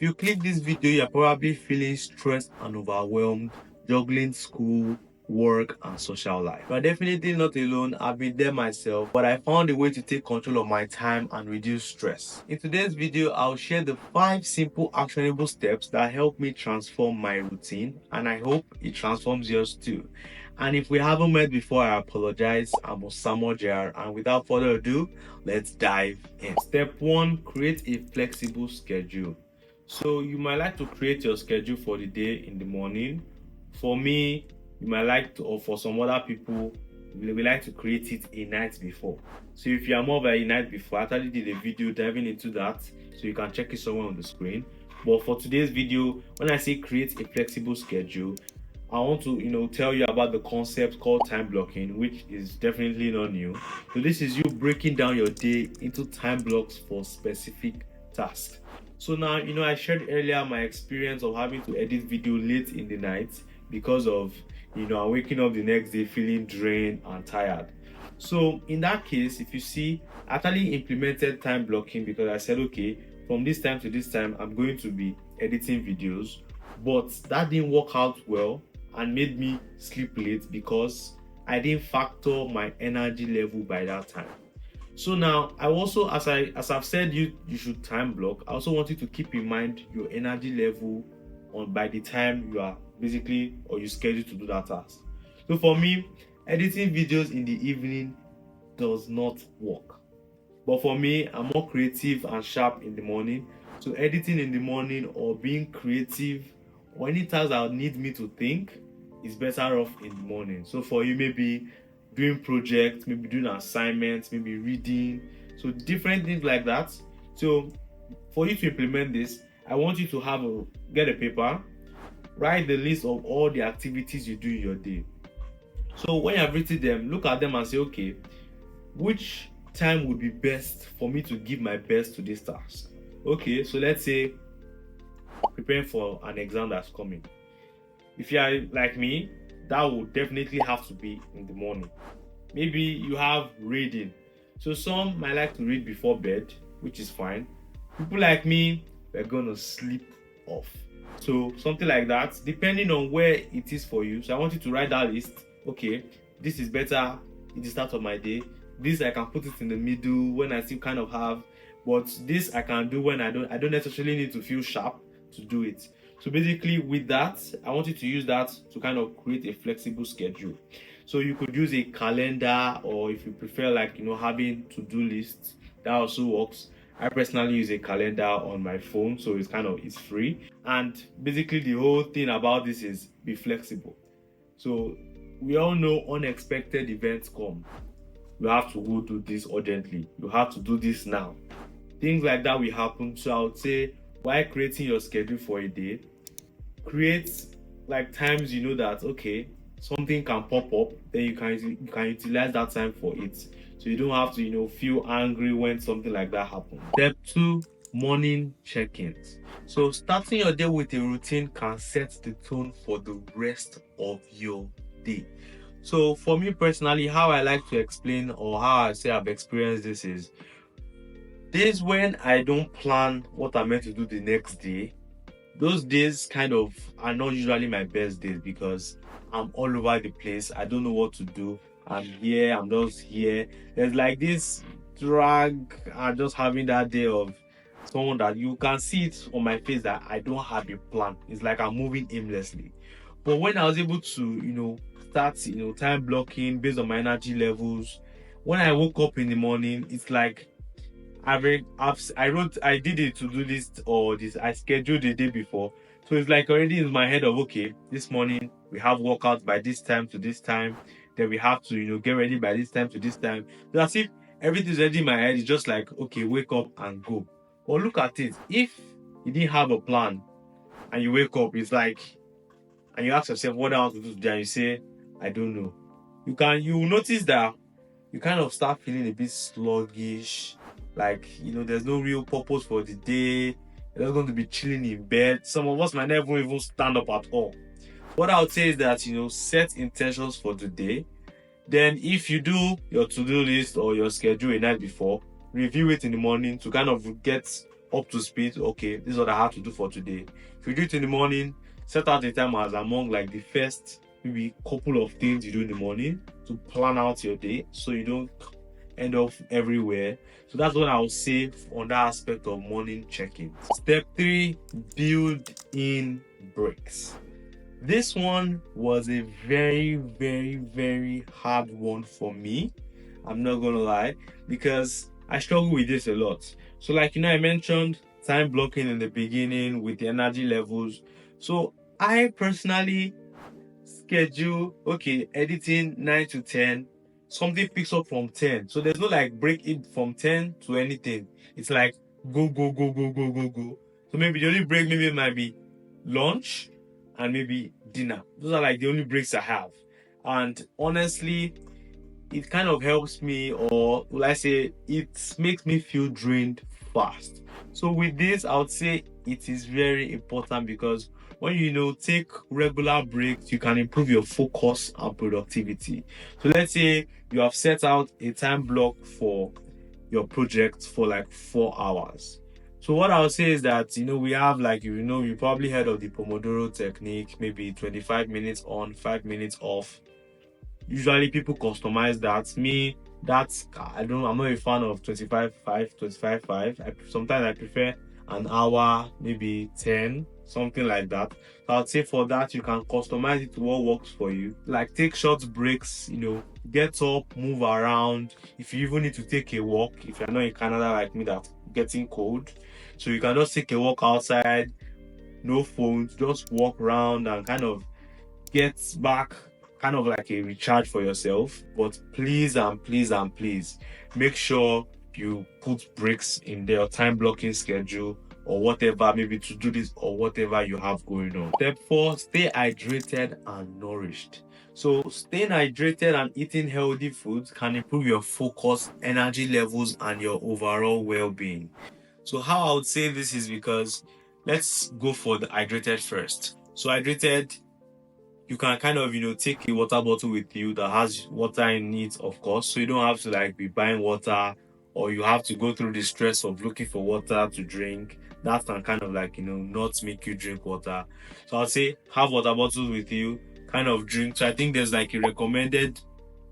If you click this video, you're probably feeling stressed and overwhelmed, juggling school, work, and social life. You're definitely not alone. I've been there myself, but I found a way to take control of my time and reduce stress. In today's video, I'll share the 5 simple actionable steps that help me transform my routine, and I hope it transforms yours too. And if we haven't met before, I apologize. I'm Osamor, and without further ado, let's dive in. Step 1, create a flexible schedule. So you might like to create your schedule for the day in the morning. For me, you might like to, or for some other people, we like to create it a night before. So if you are more of a night before, I actually did a video diving into that, so you can check it somewhere on the screen. But for today's video, when I say create a flexible schedule, I want to tell you about the concept called time blocking, which is definitely not new. So this is you breaking down your day into time blocks for specific tasks. So now, I shared earlier my experience of having to edit video late in the night because of I'm waking up the next day feeling drained and tired. So in that case, if you see, I actually implemented time blocking because I said, okay, from this time to this time I'm going to be editing videos. But that didn't work out well and made me sleep late because I didn't factor my energy level by that time. So now I also, as I've said, you should time block. I also want you to keep in mind your energy level on by the time you are basically, or you schedule to do that task. So for me, editing videos in the evening does not work. But for me, I'm more creative and sharp in the morning. So editing in the morning or being creative or any task that need me to think is better off in the morning. So for you, maybe doing projects, maybe doing assignments, maybe reading, so different things like that. So for you to implement this, I want you to get a paper, write the list of all the activities you do in your day. So when you have written them, look at them and say, okay, which time would be best for me to give my best to this task? Okay, so let's say preparing for an exam that's coming. If you are like me, that would definitely have to be in the morning. Maybe you have reading. So some might like to read before bed, which is fine. People like me, we're gonna sleep off. So something like that, depending on where it is for you. So I want you to write that list. Okay, this is better in the start of my day. This I can put it in the middle when I still kind of have, but this I can do when I don't necessarily need to feel sharp to do it. So basically with that, I want you to use that to kind of create a flexible schedule. So you could use a calendar, or if you prefer having to-do lists, that also works. I personally use a calendar on my phone, so it's free. And basically the whole thing about this is be flexible. So we all know unexpected events come. You have to go do this urgently. You have to do this now. Things like that will happen. So I would say, while creating your schedule for a day, create like times that okay, something can pop up, then you can utilize that time for it. So you don't have to feel angry when something like that happens. Step 2, morning check-ins. So starting your day with a routine can set the tone for the rest of your day. So for me personally, how I like to explain, or how I say I've experienced this, is days when I don't plan what I'm meant to do the next day. Those days kind of are not usually my best days because I'm all over the place. I don't know what to do. I'm just here. There's like this drag and just having that day of someone that you can see it on my face that I don't have a plan. It's like I'm moving aimlessly. But when I was able to, start, time blocking based on my energy levels, when I woke up in the morning, it's like I did a to-do list, or this I scheduled the day before. So it's like already in my head of, okay, this morning we have workout by this time to this time, then we have to get ready by this time to this time. So as if everything's already in my head. It's just like, okay, wake up and go. But look at it, if you didn't have a plan and you wake up, it's like, and you ask yourself what I want to do today, and you say, I don't know, you will notice that you kind of start feeling a bit sluggish. Like, there's no real purpose for the day. You're just going to be chilling in bed. Some of us might never even stand up at all. What I would say is that, set intentions for the day. Then if you do your to-do list or your schedule a night before, review it in the morning to kind of get up to speed. Okay, this is what I have to do for today. If you do it in the morning, set out the time as among like the first maybe couple of things you do in the morning to plan out your day so you don't end up everywhere. So that's what I would say on that aspect of morning check-in. Step 3, build in breaks. This one was a very, very, very hard one for me. I'm not gonna lie, because I struggle with this a lot. So, like I mentioned time blocking in the beginning with the energy levels. So, I personally schedule, okay, editing 9 to 10, something picks up from 10. So, there's no like break it from 10 to anything. It's like go, go, go, go, go, go, go. So, maybe the only break maybe it might be lunch and maybe dinner. Those are like the only breaks I have. And honestly, it kind of helps me, or will I say, it makes me feel drained fast. So with this, I would say it is very important because when you take regular breaks, you can improve your focus and productivity. So let's say you have set out a time block for your project for like 4 hours. So what I would say is that we have like you probably heard of the Pomodoro technique, maybe 25 minutes on, 5 minutes off. Usually people customize that. Me, that's I'm not a fan of 25 5 25 5. Sometimes I prefer an hour, maybe 10, something like that. So I'd say for that you can customize it to what works for you. Like take short breaks, get up, move around. If you even need to take a walk, if you're not in Canada like me that's getting cold, so you can just take a walk outside, no phones, just walk around and kind of get back, kind of like a recharge for yourself. But please and please and please make sure you put breaks in their time blocking schedule or whatever, maybe to do this or whatever you have going on. Step 4, stay hydrated and nourished. So staying hydrated and eating healthy foods can improve your focus, energy levels, and your overall well-being. So how I would say this is because let's go for the hydrated first. So hydrated, you can kind of take a water bottle with you that has water in it, of course, so you don't have to like be buying water, or you have to go through the stress of looking for water to drink. That can kind of like not make you drink water. So I'll say have water bottles with you, kind of drink. So I think there's like a recommended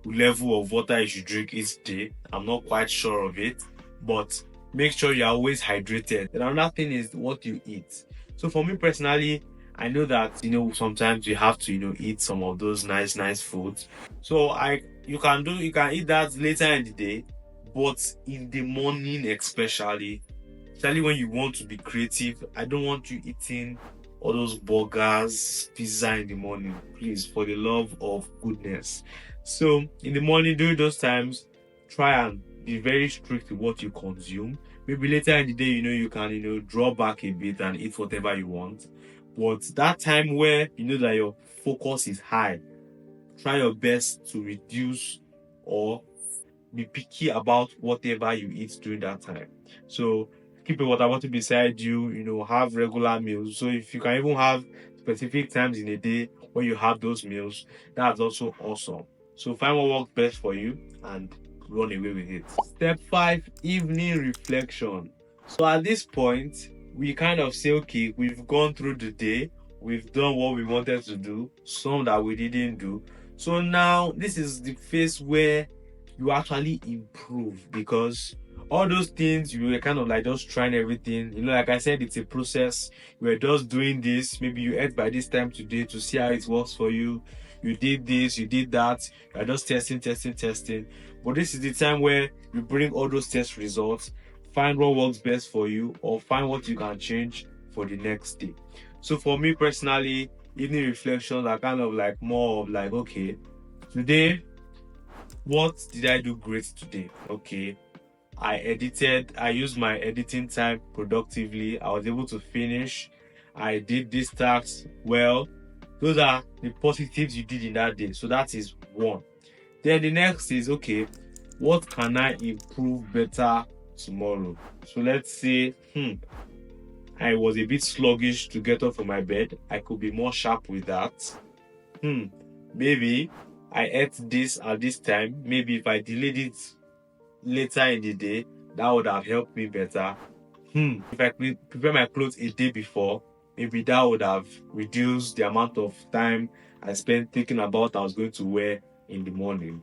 level of water you should drink each day. I'm not quite sure of it, but make sure you're always hydrated. And another thing is what you eat. So for me personally, I know that sometimes you have to eat some of those nice foods. So you can eat that later in the day, but in the morning especially when you want to be creative. I don't want you eating all those burgers, pizza in the morning, please, for the love of goodness. So in the morning, during those times, try and be very strict with what you consume. Maybe later in the day, you can draw back a bit and eat whatever you want. But that time where you know that your focus is high, try your best to reduce or be picky about whatever you eat during that time. So keep a water bottle beside you, have regular meals. So if you can even have specific times in a day when you have those meals, that's also awesome. So find what works best for you and run away with it. Step 5, evening reflection. So at this point, we kind of say, okay, we've gone through the day, we've done what we wanted to do, some that we didn't do. So now this is the phase where you actually improve, because all those things you were kind of like just trying everything. Like I said, it's a process. You were just doing this. Maybe you ate by this time today to see how it works for you. You did this, you did that. You're just testing. But this is the time where you bring all those test results, find what works best for you, or find what you can change for the next day. So for me personally, evening reflections are kind of like more of like, okay, today, what did I do great today? Okay, I used my editing time productively. I was able to finish. I did these tasks well. Those are the positives you did in that day. So that is one. Then the next is, okay, what can I improve better tomorrow? So let's say, I was a bit sluggish to get up from my bed. I could be more sharp with that. Maybe I ate this at this time. Maybe if I delayed it later in the day, that would have helped me better. If I prepare my clothes a day before, maybe that would have reduced the amount of time I spent thinking about I was going to wear in the morning.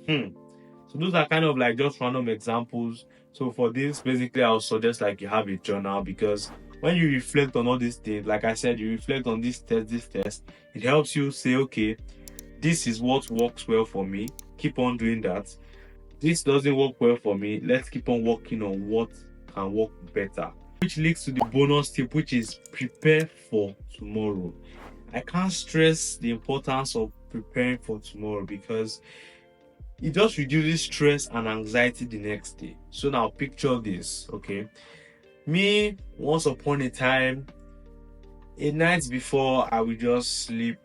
So those are kind of like just random examples. So for this, basically, I'll suggest like you have a journal, because when you reflect on all these things, like I said, you reflect on this test, it helps you say, okay, this is what works well for me. Keep on doing that. This doesn't work well for me. Let's keep on working on what can work better. Which leads to the bonus tip, which is prepare for tomorrow. I can't stress the importance of preparing for tomorrow, because it just reduces stress and anxiety the next day. So now picture this, okay? Me, once upon a time, a night before, I will just sleep,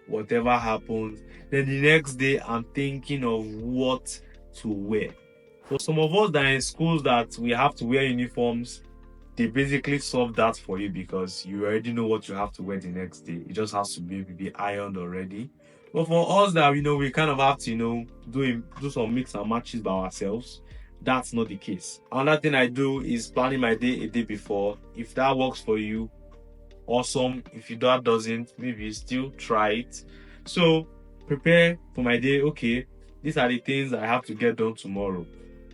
whatever happens. Then the next day, I'm thinking of what to wear. For some of us that are in schools that we have to wear uniforms, they basically solve that for you, because you already know what you have to wear the next day. It just has to be ironed already. But for us that we kind of have to do some mix and matches by ourselves, that's not the case. Another thing I do is planning my day a day before. If that works for you, awesome. If that doesn't, maybe still try it. So prepare for my day. Okay, these are the things I have to get done tomorrow.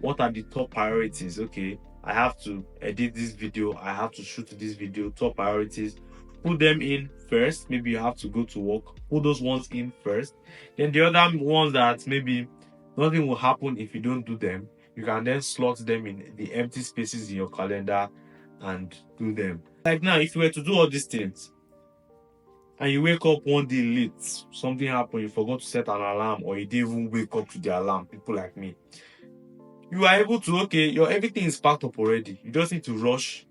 What are the top priorities? Okay, I have to edit this video, I have to shoot this video. Top priorities, put them in first. Maybe you have to go to work, put those ones in first. Then the other ones that maybe nothing will happen if you don't do them, you can then slot them in the empty spaces in your calendar and do them. Like now, if you were to do all these things and you wake up one day late, something happened, you forgot to set an alarm, or you didn't even wake up to the alarm, people like me, you are able to, okay, your everything is packed up already. You just need to rush,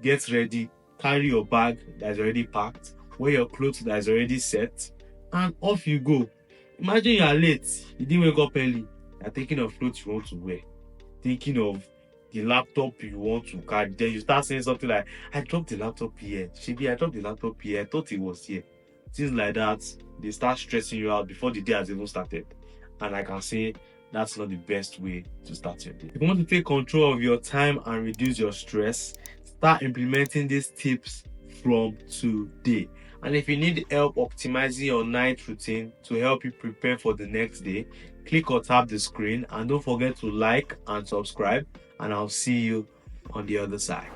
get ready, carry your bag that is already packed, wear your clothes that is already set, and off you go. Imagine you are late, you didn't wake up early, you're thinking of clothes you want to wear, thinking of the laptop you want to carry. Then you start saying something like, I dropped the laptop here. Shibi, I dropped the laptop here. I thought it was here. Things like that, they start stressing you out before the day has even started. And I can say that's not the best way to start your day. If you want to take control of your time and reduce your stress, start implementing these tips from today. And if you need help optimizing your night routine to help you prepare for the next day, click or tap the screen, and don't forget to like and subscribe, and I'll see you on the other side.